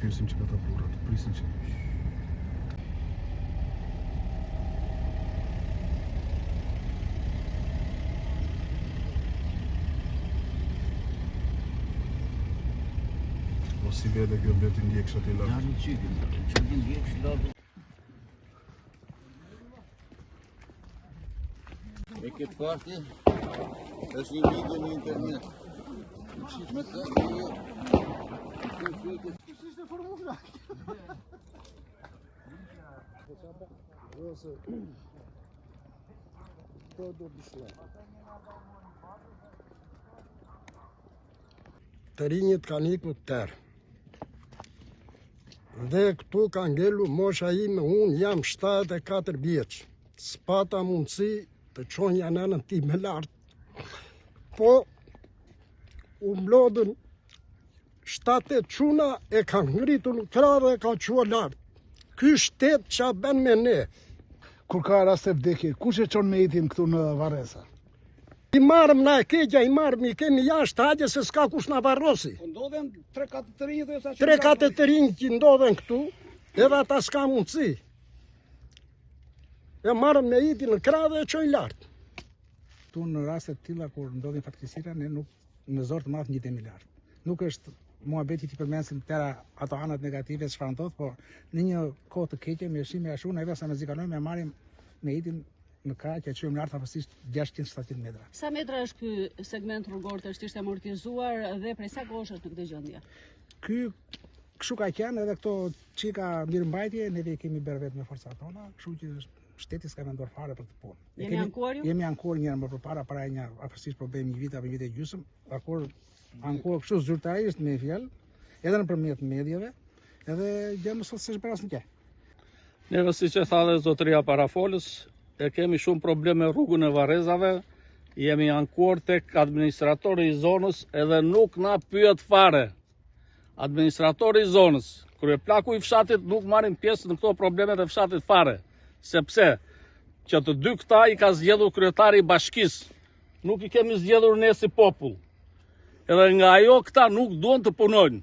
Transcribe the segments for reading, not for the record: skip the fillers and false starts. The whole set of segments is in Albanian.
pyesim që këta burrat, prisin që. O si vete kjo mbeti ndjeksh aty larg? Ja, në qykin ndjeksh larg. E këtë parti, është një video në internet. Me të ishte formula. Të rinjit kanë ikur tërë. Dhe këtu ka ngelu mosha ime, unë jam 74 vjeç. S'pata mundësi të çonja nënën time lart. Po u mlodën 7-8 çuna e kanë ngritur në krah dhe ka qua lart. Ky shtet ç'a bën me ne? Kur ka raste vdekje, kush e çon me jetin këtu në Varreza? I marrëm na e keqja, i marrëm, i kemi jashtë hagje se s'ka kush na varrosi. Ndodhen 3-4 të rinj dhe sa 3-4 të rinj që ndodhen këtu, edhe ata s'ka mundësi. E marrëm me jetin në krah dhe e çojnë lart. Tu në raste të tilla kur ndodhin fatkeqësira, ne nuk në zor të madh ngjitemi lart. Nuk është muhabeti që përmendim tëra ato anët negative çfarë ndodh, po në një kohë të keqe me shime ashtu na edhe sa mezi kalojmë e marrim me jetin në krah që çojmë lart afërsisht 600-700 metra. Sa metra është ky segment rrugor të është amortizuar dhe prej sa kohësh është në këtë gjendje? Ky kështu ka qenë edhe këto çika mirëmbajtje ne i kemi bërë vetë me forcat tona, kështu që shteti s'ka menduar fare për këtë punë. Jemi ankuar ju? Jemi ankuar një herë më përpara, para një afërsisht problem një vit apo një vit e gjysmë, ankuar kështu zyrtarisht me fjalë, edhe nëpërmjet mediave, edhe gjë më sot s'është bërë asnjë. Neve si që tha dhe zotëria parafolës, e kemi shumë probleme rrugën e Varrezave, jemi ankuar tek administratori i zonës edhe nuk na pyet fare. Administratori i zonës, kryeplaku i fshatit nuk marrin pjesë në këto problemet e fshatit fare, sepse që të dy këta i ka zgjedhur kryetari i bashkisë, nuk i kemi zgjedhur ne si popull. Edhe nga ajo këta nuk duan të punojnë.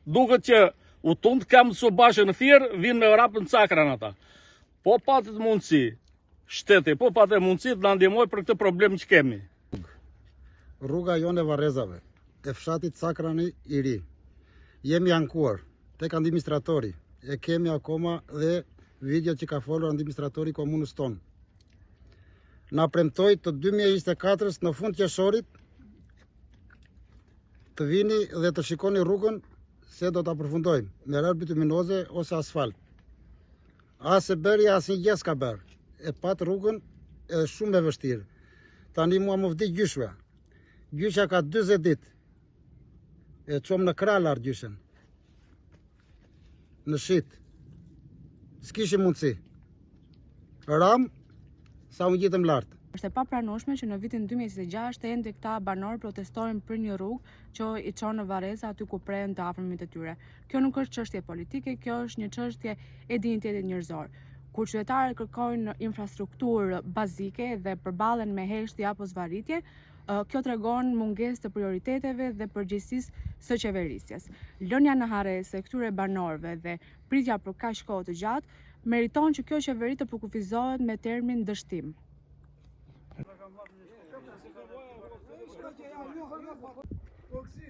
Duket që u tund kam së bashkë në thirr, vinë me vrapën cakran ata. Po patet mundësi, shteti, po patet mundësi të na ndihmoj për këtë problem që kemi. Rruga jonë e Varrezave, e fshatit Cakrani i ri. Jemi ankuar tek administratori. E kemi akoma dhe video që ka folur administratori i komunës tonë. Na premtoi të 2024-s në fund qershorit të vini dhe të shikoni rrugën se do ta përfundojmë me rrugë bituminoze ose asfalt. As e bëri asnjë gjë s'ka bërë. E pat rrugën edhe shumë e vështirë. Tani mua më vdi gjyshja. Gjyshja ka 40 ditë. E çom në krah lart gjyshen. Në shit. S'kishim mundësi. Ram sa u gjitëm lart. Është e papranueshme që në vitin 2026 ende këta banorë protestojnë për një rrugë që i çon në Varreza aty ku prehen të afërmit e tyre. Kjo nuk është çështje politike, kjo është një çështje e dinjitetit njerëzor. Kur qytetarët kërkojnë infrastrukturë bazike dhe përballen me heshtje apo zvarritje, kjo tregon mungesë të prioriteteve dhe përgjegjësisë së qeverisjes. Lënia në harresë e këtyre banorëve dhe pritja për kaq kohë të gjatë meriton që kjo qeveri të përkufizohet me termin dështim. Oksi.